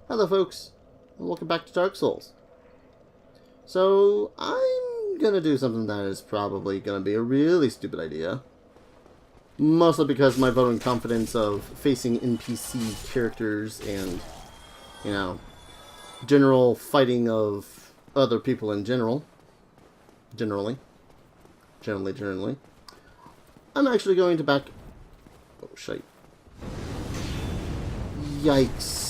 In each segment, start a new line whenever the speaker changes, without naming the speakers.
Hello folks, and welcome back to Dark Souls. So, I'm gonna do something that is probably gonna be a really stupid idea. Mostly because my voting confidence of facing NPC characters and, you know, general fighting of other people in general. Generally. I'm actually going to back... Oh, shite. Yikes.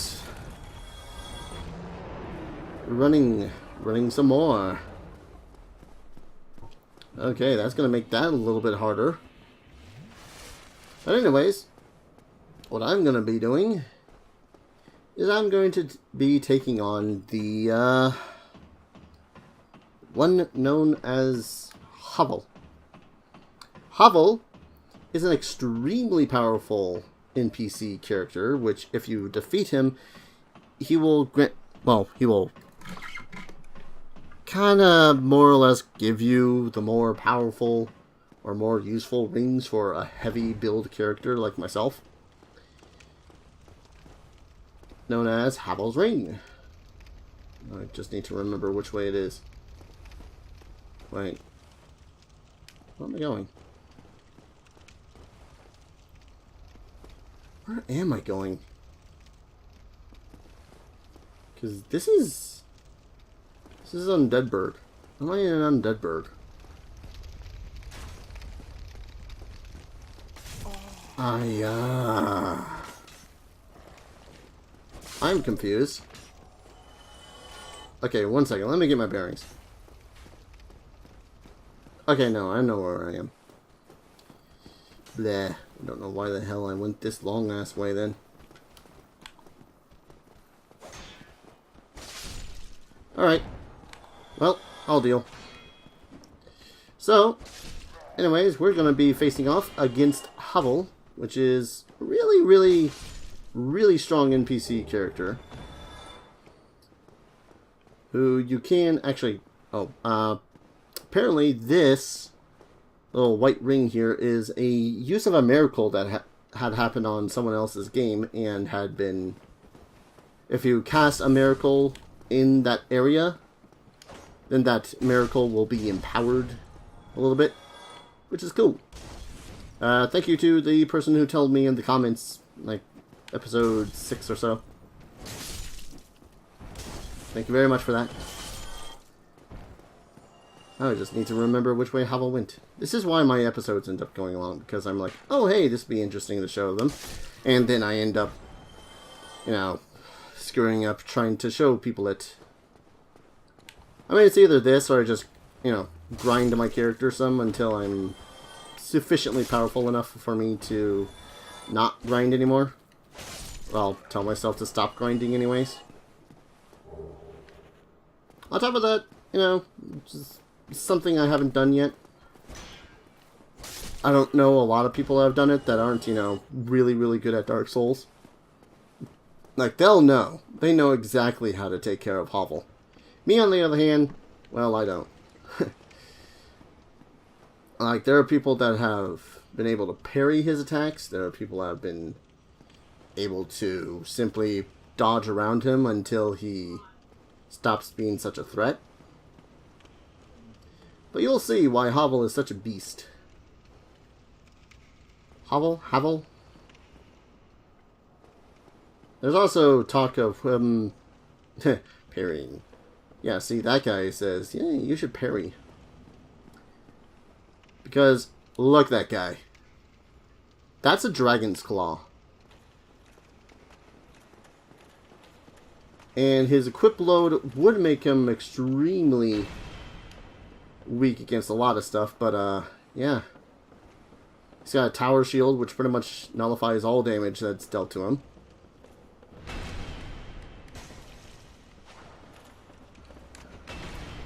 Running some more. Okay, that's gonna make that a little bit harder. But anyways, what I'm gonna be doing is I'm going to be taking on the one known as Havel. Havel is an extremely powerful NPC character, which if you defeat him, he will grant, well, he will kind of more or less give you the more powerful or more useful rings for a heavy build character like myself, known as Havel's Ring. I just need to remember which way it is. Wait, where am I going? Where am I going? Because this is Undead Bird. Am I in an Undead Bird? I'm confused. Okay, one second. Let me get my bearings. Okay, no, I know where I am. Bleh. I don't know why the hell I went this long-ass way then. Alright. Well, I'll deal. So, anyways, we're going to be facing off against Havel, which is a really strong NPC character. Who you can actually... apparently this little white ring here is a use of a miracle that had happened on someone else's game and had been... If you cast a miracle in that area, then that miracle will be empowered a little bit, which is cool. Thank you to the person who told me in the comments, like, episode 6 or so. Thank you very much for that. I just need to remember which way Havel went. This is why my episodes end up going along, because I'm like, oh hey, this would be interesting to show them. And then I end up, you know, screwing up trying to show people it. I mean, it's either this or I just, you know, grind my character some until I'm sufficiently powerful enough for me to not grind anymore. Well, tell myself to stop grinding anyways. On top of that, you know, just something I haven't done yet. I don't know a lot of people that have done it that aren't, you know, really good at Dark Souls. Like, they'll know. They know exactly how to take care of Havel. Me, on the other hand, well, I don't. Like, there are people that have been able to parry his attacks. There are people that have been able to simply dodge around him until he stops being such a threat. But you'll see why Havel is such a beast. Havel? There's also talk of him parrying. Yeah, see, that guy says, yeah, you should parry. Because, look at that guy. That's a dragon's claw. And his equip load would make him extremely weak against a lot of stuff, but, yeah. He's got a tower shield, which pretty much nullifies all damage that's dealt to him.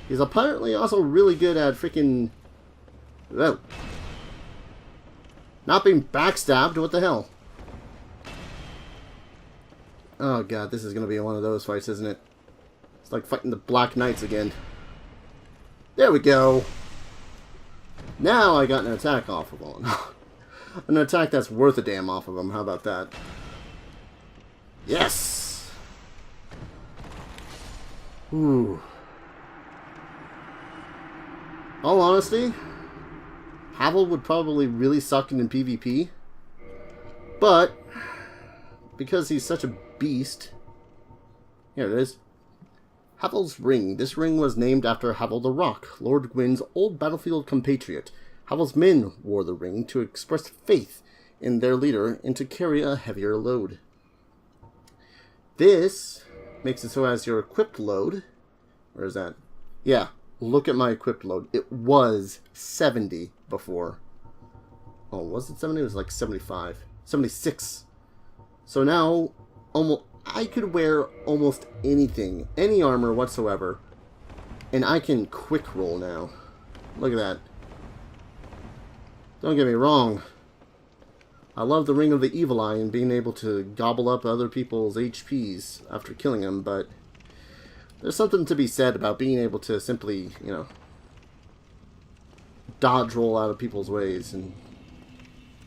He's apparently also really good at freaking... Whoa. Not being backstabbed, what the hell? Oh god, this is going to be one of those fights, isn't it? It's like fighting the Black Knights again. There we go. Now I got an attack off of him. An attack that's worth a damn off of him. How about that? Yes! Ooh. All honesty, Havel would probably really suck in PvP. But, because he's such a beast... Here it is. Havel's Ring. This ring was named after Havel the Rock, Lord Gwyn's old battlefield compatriot. Havel's men wore the ring to express faith in their leader and to carry a heavier load. This makes it so as your equipped load... Where is that? Yeah, look at my equipped load. It was 70 before. Oh, was it 70? It was like 75. 76. So now, almost, I could wear almost anything, any armor whatsoever, and I can quick roll now. Look at that. Don't get me wrong. I love the Ring of the Evil Eye and being able to gobble up other people's HPs after killing them, but there's something to be said about being able to simply, you know, dodge roll out of people's ways and...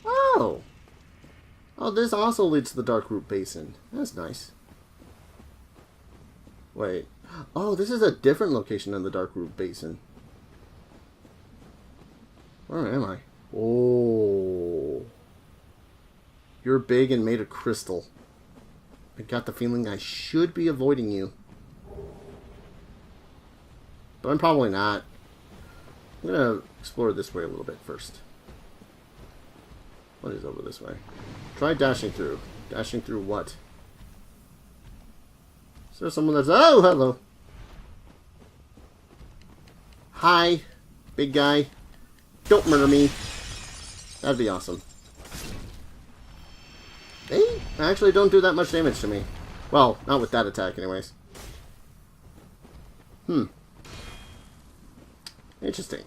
Oh! Oh, this also leads to the Darkroot Basin. That's nice. Wait. Oh, this is a different location than the Darkroot Basin. Where am I? Oh. You're big and made of crystal. I got the feeling I should be avoiding you. But I'm probably not. I'm going to explore this way a little bit first. What is over this way? Try dashing through. Dashing through what? Is there someone that's... Oh, hello. Hi, big guy. Don't murder me. That'd be awesome. They actually don't do that much damage to me. Well, not with that attack anyways. Interesting.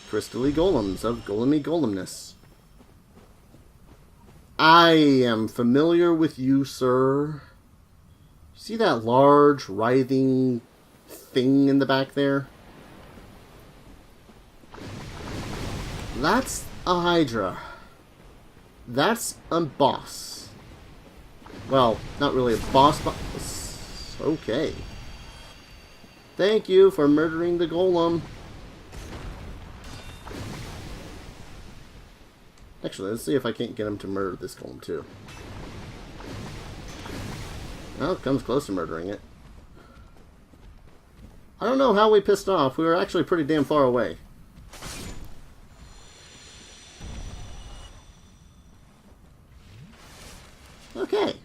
Crystally golems of golemy golemness. I am familiar with you, sir. See that large, writhing thing in the back there? That's a Hydra. That's a boss. Well, not really a boss, but... Okay. Thank you for murdering the golem. Actually, let's see if I can't get him to murder this golem too. Well, it comes close to murdering it. I don't know how we pissed off. We were actually pretty damn far away. Okay.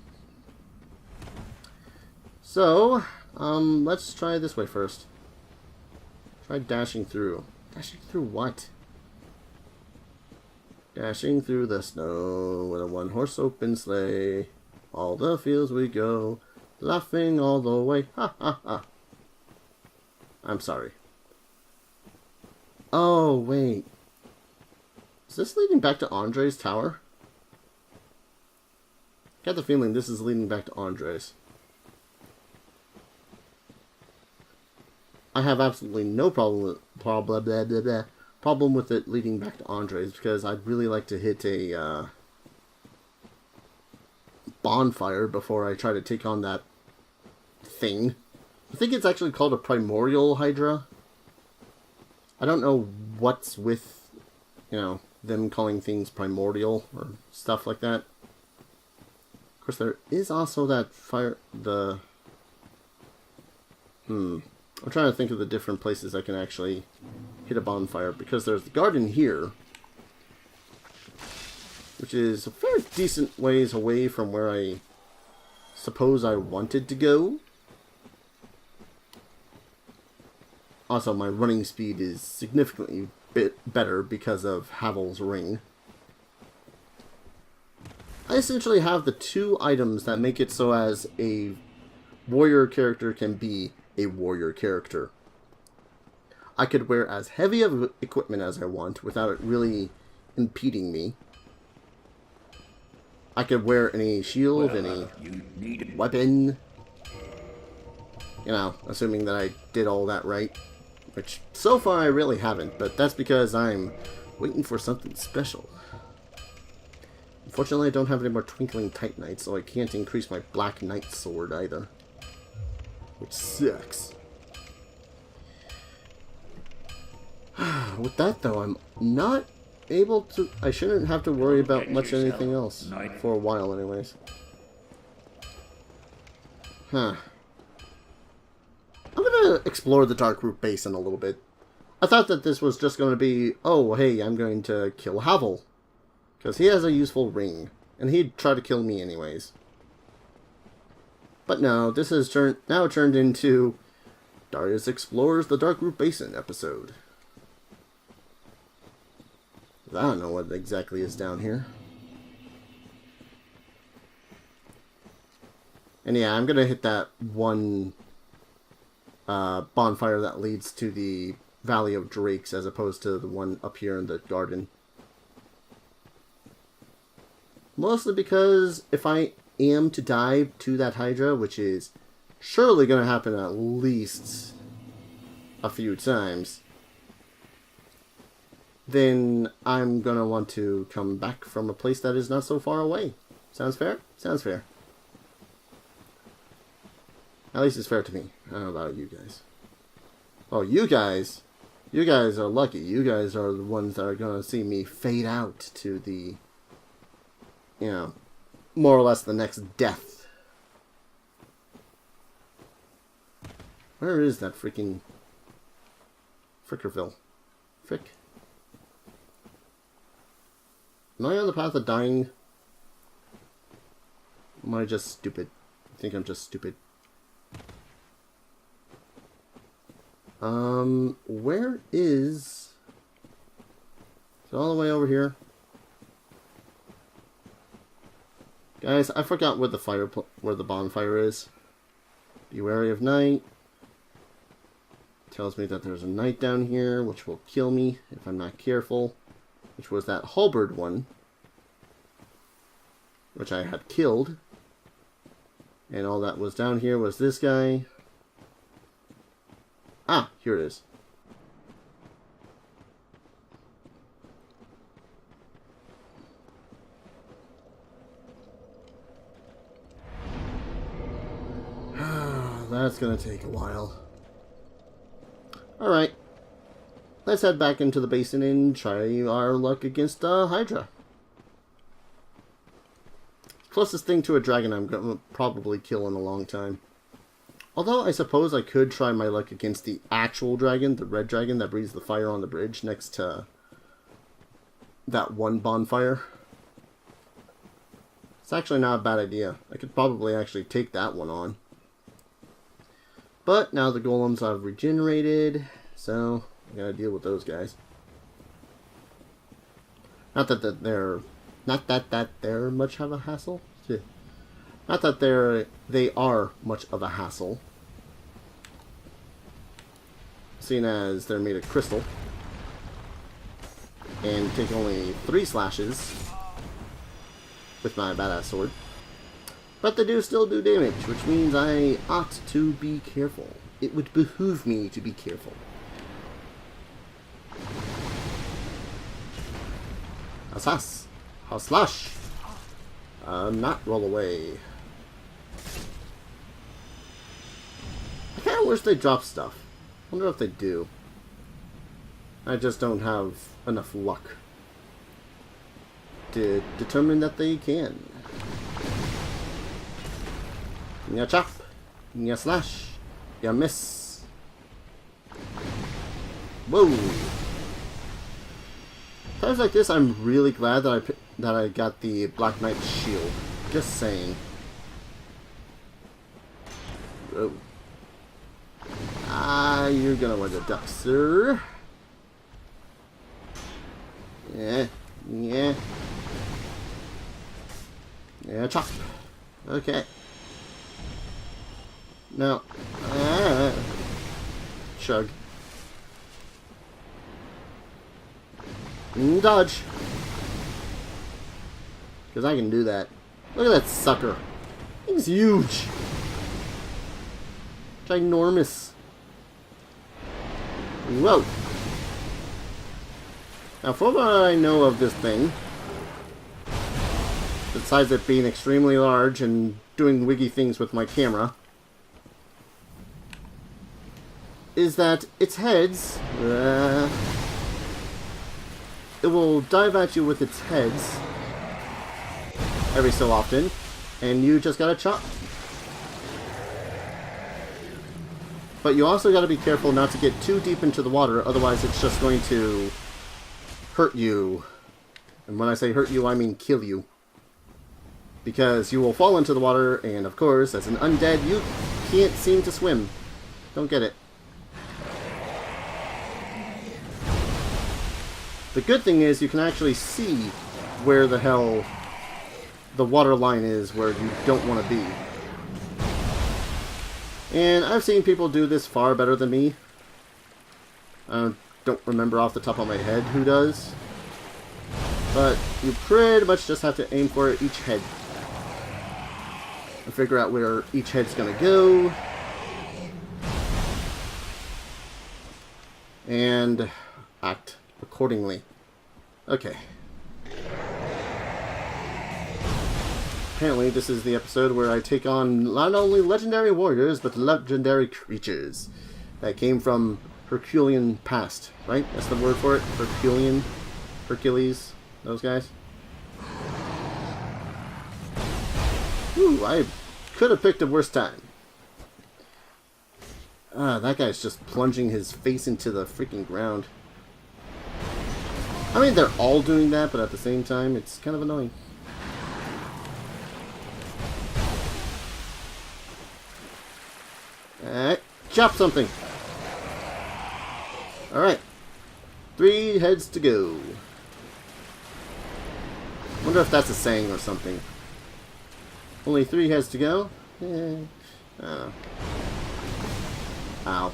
So, let's try this way first. Try dashing through. Dashing through what? Dashing through the snow with a one-horse open sleigh. All the fields we go, laughing all the way. Ha ha ha. I'm sorry. Oh, wait. Is this leading back to Andre's tower? I got the feeling this is leading back to Andre's. I have absolutely no problem with it leading back to Andre's because I'd really like to hit a bonfire before I try to take on that thing. I think it's actually called a primordial Hydra. I don't know what's with, you know, them calling things primordial or stuff like that. Of course, there is also that fire... I'm trying to think of the different places I can actually hit a bonfire, because there's the garden here, which is a fair decent ways away from where I suppose I wanted to go. Also, my running speed is significantly better because of Havel's Ring. I essentially have the two items that make it so as a warrior character can be a warrior character. I could wear as heavy of equipment as I want without it really impeding me. I could wear any shield, any weapon. You know, assuming that I did all that right. Which, so far, I really haven't, but that's because I'm waiting for something special. Unfortunately, I don't have any more Twinkling Titanite, so I can't increase my Black Knight sword either. which sucks. With that, though, I'm not able to... I shouldn't have to worry about much anything else. For a while, anyways. Huh. I'm gonna explore the Darkroot Basin a little bit. I thought that this was just going to be, oh, hey, I'm going to kill Havel. Because he has a useful ring. And he'd try to kill me anyways. But no, this has now turned into Darius Explores the Darkroot Basin episode. I don't know what exactly is down here. And yeah, I'm going to hit that one bonfire that leads to the Valley of Drakes as opposed to the one up here in the garden. Mostly because if I am to dive to that Hydra, which is surely going to happen at least a few times, then I'm going to want to come back from a place that is not so far away. Sounds fair? Sounds fair. At least it's fair to me. I don't know about you guys. Oh, you guys are lucky. You guys are the ones that are going to see me fade out to the, you know, more or less the next death. Where is that freaking Frickerville? Frick. Am I on the path of dying? Am I just stupid? I think I'm just stupid. Where is... Is it all the way over here? Guys, I forgot where the bonfire is. Be wary of night. Tells me that there's a knight down here, which will kill me if I'm not careful. Which was that halberd one, which I had killed. And all that was down here was this guy. Ah, here it is. That's gonna take a while. Alright. Let's head back into the basin and try our luck against Hydra. Closest thing to a dragon I'm going to probably kill in a long time. Although I suppose I could try my luck against the actual dragon, the red dragon that breathes the fire on the bridge next to that one bonfire. It's actually not a bad idea. I could probably actually take that one on. But now the golems have regenerated, so I gotta deal with those guys. Not that they're much of a hassle. Not that they are much of a hassle. Seeing as they're made of crystal. And take only 3 slashes with my badass sword. But they do still do damage, which means I ought to be careful. It would behoove me to be careful. Assas! Slash! Not roll away. I kinda wish they drop stuff. Wonder if they do. I just don't have enough luck to determine that they can. Ya chop, ya slash, ya miss. Whoa! Times like this, I'm really glad that I got the Black Knight shield. Just saying. Whoa. Ah, you're gonna want to duck, sir. Yeah. Yeah, chop. Okay. Now, chug. Dodge. Because I can do that. Look at that sucker. He's huge. Ginormous. Whoa. Now, from what I know of this thing, besides it being extremely large and doing wiggy things with my camera, is that its heads, it will dive at you with its heads every so often, and you just gotta chop. But you also gotta be careful not to get too deep into the water, otherwise it's just going to hurt you. And when I say hurt you, I mean kill you. Because you will fall into the water, and of course, as an undead, you can't seem to swim. Don't get it. The good thing is you can actually see where the hell the water line is where you don't want to be. And I've seen people do this far better than me. I don't remember off the top of my head who does. But you pretty much just have to aim for each head. And figure out where each head's going to go. And act accordingly. Okay. Apparently this is the episode where I take on not only legendary warriors, but legendary creatures that came from Herculean past, right? That's the word for it? Herculean? Hercules? Those guys? Ooh, I could have picked a worse time. That guy's just plunging his face into the freaking ground. I mean, they're all doing that, but at the same time, it's kind of annoying. Alright, chop something. Alright. 3 heads to go. Wonder if that's a saying or something. Only 3 heads to go? Ow.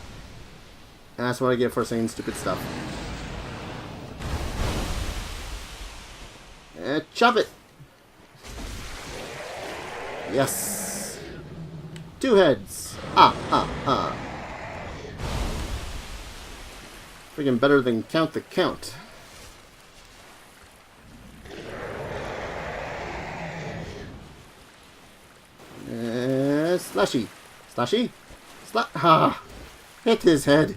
And that's what I get for saying stupid stuff. Chop it! Yes! 2 heads! Freaking better than count the count. Slashy! Slashy! Hit his head!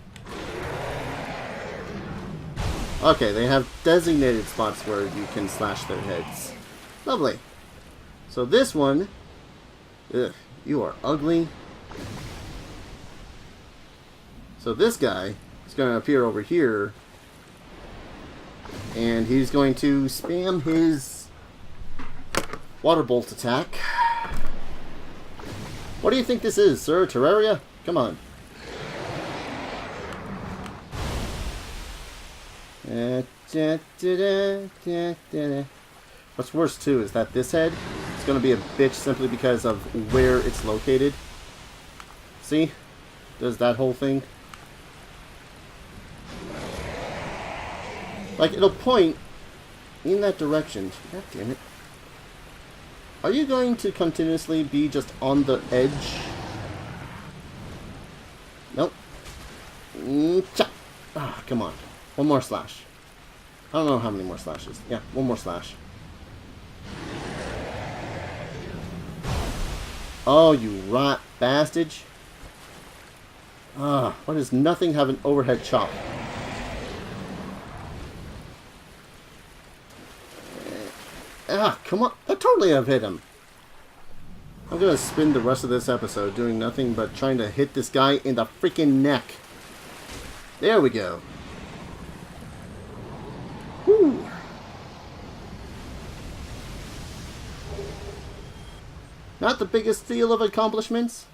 Okay, they have designated spots where you can slash their heads. Lovely. So this one... Ugh, you are ugly. So this guy is going to appear over here. And he's going to spam his water bolt attack. What do you think this is, sir? Terraria? Come on. What's worse too is that this head is going to be a bitch simply because of where it's located. See? Does that whole thing. Like, it'll point in that direction. God damn it. Are you going to continuously be just on the edge? Nope. Chop. Come on. One more slash. I don't know how many more slashes. Yeah, one more slash. Oh, you rat bastard. Why does nothing have an overhead chop? Come on. I totally have hit him. I'm gonna spend the rest of this episode doing nothing but trying to hit this guy in the freaking neck. There we go. Whew. Not the biggest deal of accomplishments,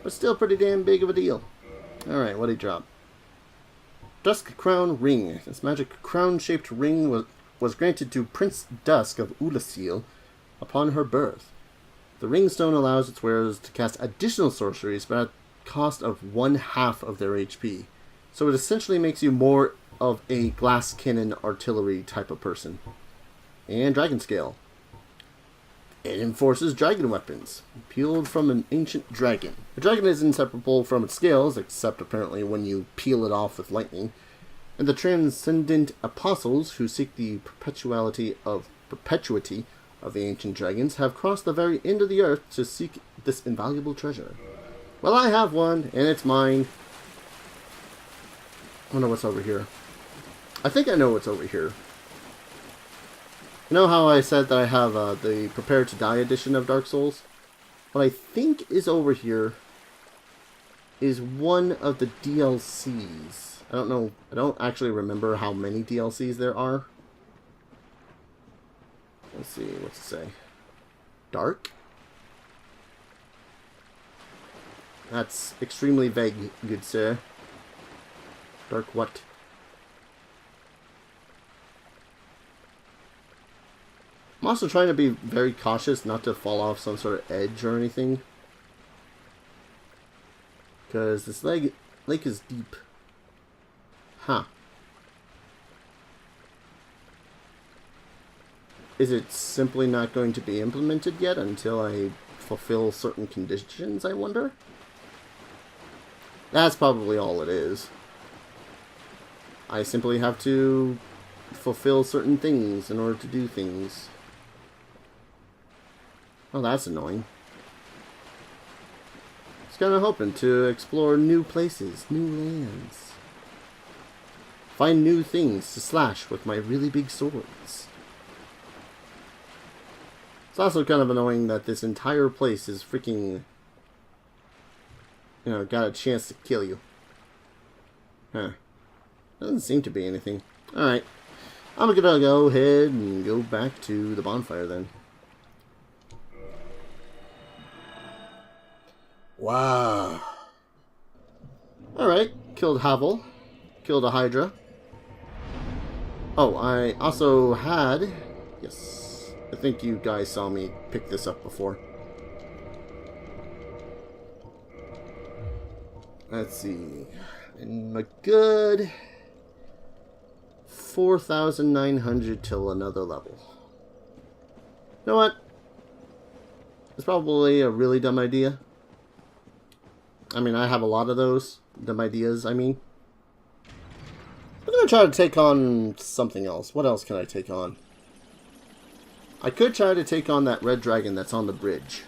but still pretty damn big of a deal. Alright, what'd he drop? Dusk Crown Ring. This magic crown-shaped ring was granted to Prince Dusk of Ulasil upon her birth. The ring stone allows its wearers to cast additional sorceries, but at the cost of 1/2 of their HP. So it essentially makes you more of a glass cannon artillery type of person. And dragon scale. It enforces dragon weapons, peeled from an ancient dragon. The dragon is inseparable from its scales, except apparently when you peel it off with lightning. And the transcendent apostles who seek the perpetuity of the ancient dragons have crossed the very end of the earth to seek this invaluable treasure. Well, I have one, and it's mine. I wonder what's over here. I think I know what's over here. You know how I said that I have the Prepare to Die edition of Dark Souls? What I think is over here is one of the DLCs. I don't know. I don't actually remember how many DLCs there are. Let's see. What's it say? Dark? That's extremely vague, good sir. Dark what? I'm also trying to be very cautious not to fall off some sort of edge or anything. Because this lake is deep. Huh. Is it simply not going to be implemented yet until I fulfill certain conditions, I wonder? That's probably all it is. I simply have to fulfill certain things in order to do things. Oh, that's annoying. I was kind of hoping to explore new places, new lands. Find new things to slash with my really big swords. It's also kind of annoying that this entire place is freaking, you know, got a chance to kill you. Huh. Doesn't seem to be anything. Alright. I'm gonna go ahead and go back to the bonfire then. Wow. Alright. Killed Havel. Killed a Hydra. Oh, I also had... Yes. I think you guys saw me pick this up before. Let's see. And a good 4,900 till another level. You know what? It's probably a really dumb idea. I mean, I have a lot of those. Dumb ideas, I mean. I'm going to try to take on something else. What else can I take on? I could try to take on that red dragon that's on the bridge.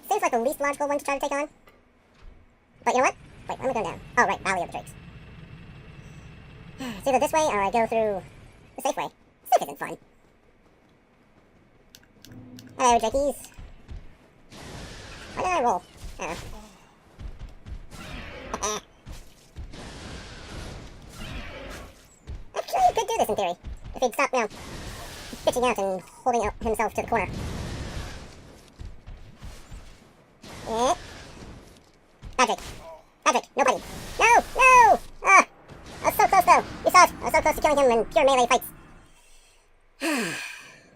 Seems like the least logical one to try to take on. But you know what? Wait, where am I going down? Oh, right, Valley of the Drakes. It's either this way or I go through the safe way. Safe isn't fun. Hello, Drakies. Why did I roll? I don't know. Actually, he could do this in theory. If he'd stop, you know, bitching out and holding out himself to the corner. Yeah. Patrick. Patrick, nobody. No! No! Ah! I was so close though. You saw it. I was so close to killing him in pure melee fights.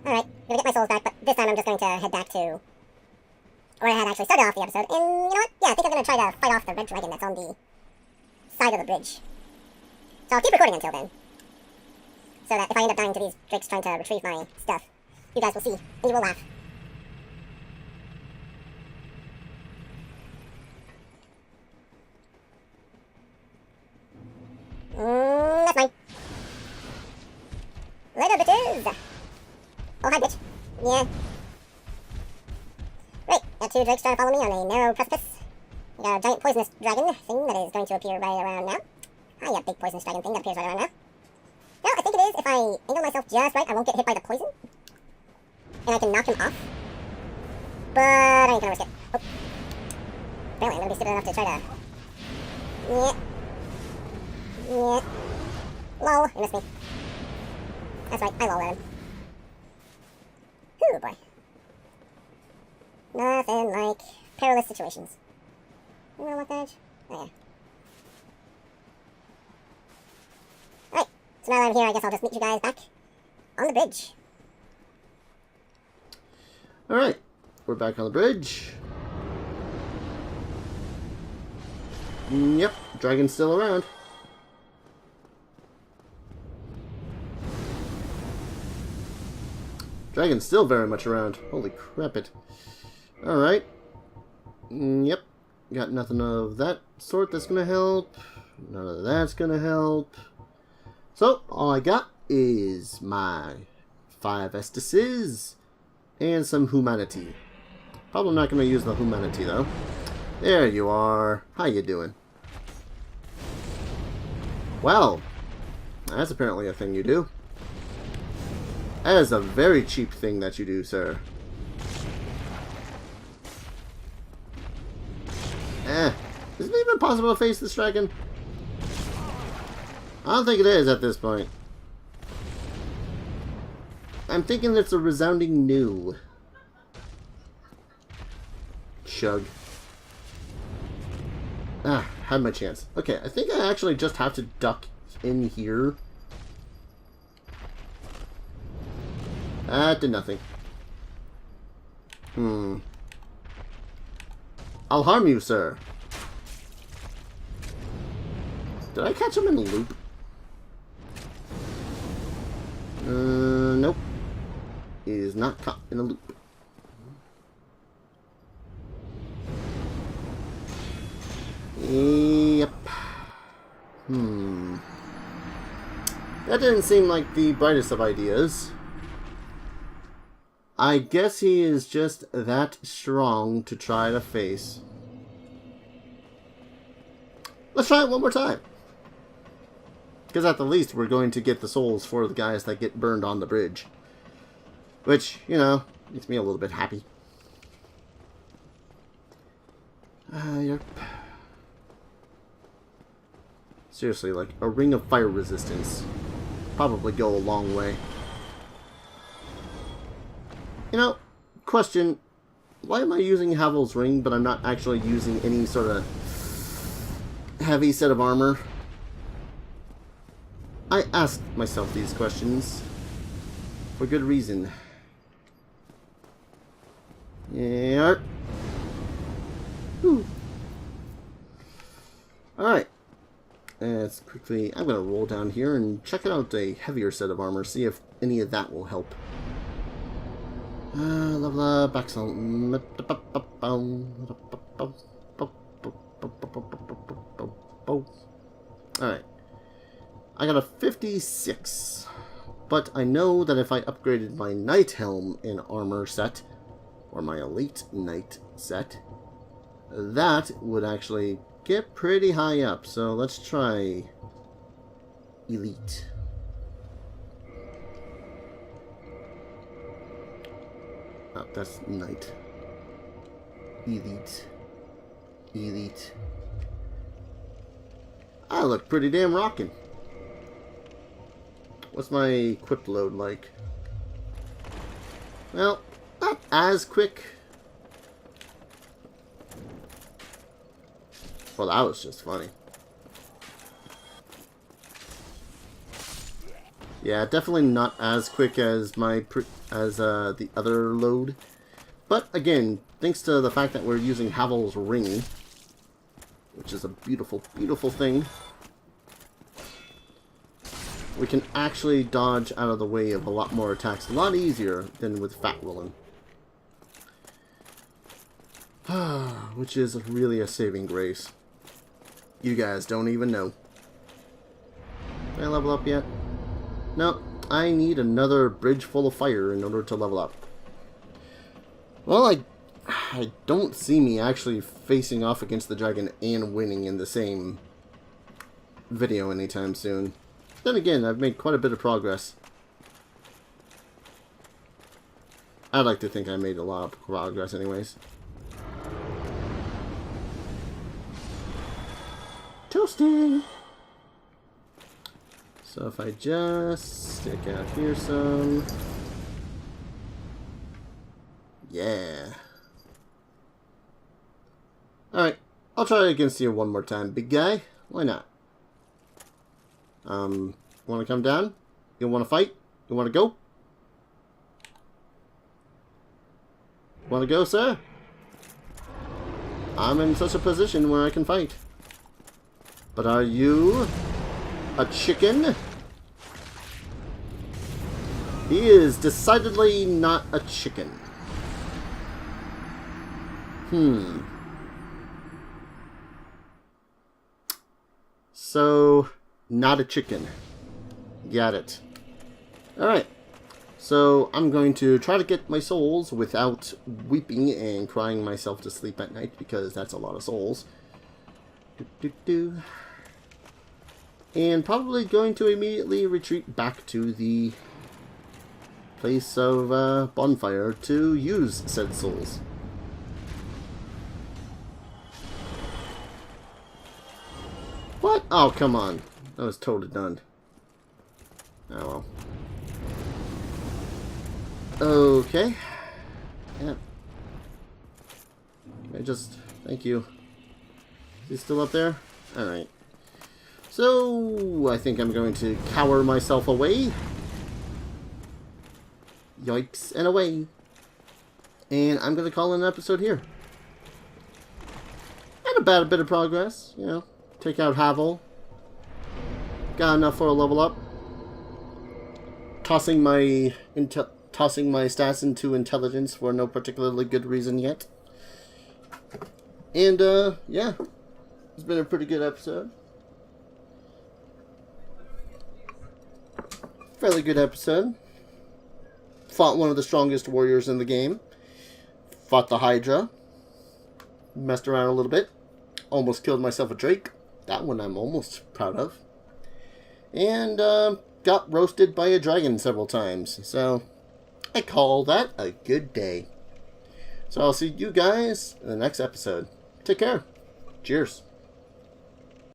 Alright, gonna get my souls back, but this time I'm just going to head back to where I had actually started off the episode. And you know what? Yeah, I think I'm gonna try to fight off the red dragon that's on the side of the bridge. So I'll keep recording until then. So that if I end up dying to these drakes trying to retrieve my stuff, you guys will see, and you will laugh. That's mine. Later, bitches! Oh, hi, bitch. Yeah. Great, got two drakes trying to follow me on a narrow precipice. We got a giant poisonous dragon thing that is going to appear right around now. Hiya, big poisonous dragon thing that appears right around now. No, I think it is. If I angle myself just right, I won't get hit by the poison. And I can knock him off. But I ain't gonna risk it. Oh. Apparently I'm gonna be stupid enough to try to... Yeah. Yeah. Lol, you missed me. That's right, I lol at him. Ooh, boy. Nothing like perilous situations. You wanna walk that edge? Oh, yeah. Alright, so now that I'm here, I guess I'll just meet you guys back on the bridge.
Alright, we're back on the bridge. Yep, dragon's still around. Dragon's still very much around. Holy crap it. Alright. Yep. Got nothing of that sort that's gonna help. None of that's gonna help. So, all I got is my 5 Estices and some humanity. Probably not gonna use the humanity though. There you are. How you doing? Well, that's apparently a thing you do. That is a very cheap thing that you do, sir. Is it even possible to face this dragon? I don't think it is at this point. I'm thinking it's a resounding no. Chug. Ah, had my chance. Okay, I think I actually just have to duck in here. That did nothing. I'll harm you, sir. Did I catch him in a loop? Nope. He is not caught in a loop. Yep. That didn't seem like the brightest of ideas. I guess he is just that strong to try to face. Let's try it one more time. Because at the least we're going to get the souls for the guys that get burned on the bridge. Which, you know, makes me a little bit happy. Yep. Seriously, like, a ring of fire resistance probably go a long way. You know, question, why am I using Havel's ring, but I'm not actually using any sort of heavy set of armor? I asked myself these questions for good reason. Yeah. Alright. Let's quickly, I'm going to roll down here and check out a heavier set of armor, see if any of that will help. Level up, excellent. Alright. I got a 56. But I know that if I upgraded my Knight Helm and armor set, or my Elite Knight set, that would actually get pretty high up. So let's try Elite. Oh, that's Knight. Elite. Elite. I look pretty damn rockin'. What's my equip load like? Well, not as quick. Well, that was just funny. Yeah, definitely not as quick as my the other load. But again, thanks to the fact that we're using Havel's ring, which is a beautiful, beautiful thing, we can actually dodge out of the way of a lot more attacks, a lot easier than with Fat Willin. Which is really a saving grace. You guys don't even know. Can I level up yet? No, I need another bridge full of fire in order to level up. Well, I don't see me actually facing off against the dragon and winning in the same video anytime soon. Then again, I've made quite a bit of progress. I'd like to think I made a lot of progress anyways. Toasting! So if I just stick out here some... Yeah. Alright, I'll try it against you one more time, big guy. Why not? Want to come down? You want to fight? You want to go? Want to go, sir? I'm in such a position where I can fight. But are you a chicken? He is decidedly not a chicken. So, not a chicken. Got it. Alright. So, I'm going to try to get my souls without weeping and crying myself to sleep at night, because that's a lot of souls. And probably going to immediately retreat back to the place of bonfire to use said souls. What? Oh, come on. That was totally done. Oh well. Okay. Yeah. Thank you. Is he still up there? Alright. So, I think I'm going to cower myself away. Yikes, and away. And I'm going to call an episode here. Had a bit of progress, you know. Take out Havel. Got enough for a level up. Tossing my stats into intelligence for no particularly good reason yet. And, yeah. It's been a pretty good episode. Fairly good episode. Fought one of the strongest warriors in the game. Fought the Hydra. Messed around a little bit. Almost killed myself a Drake. That one I'm almost proud of. And, got roasted by a dragon several times. So, I call that a good day. So I'll see you guys in the next episode. Take care. Cheers.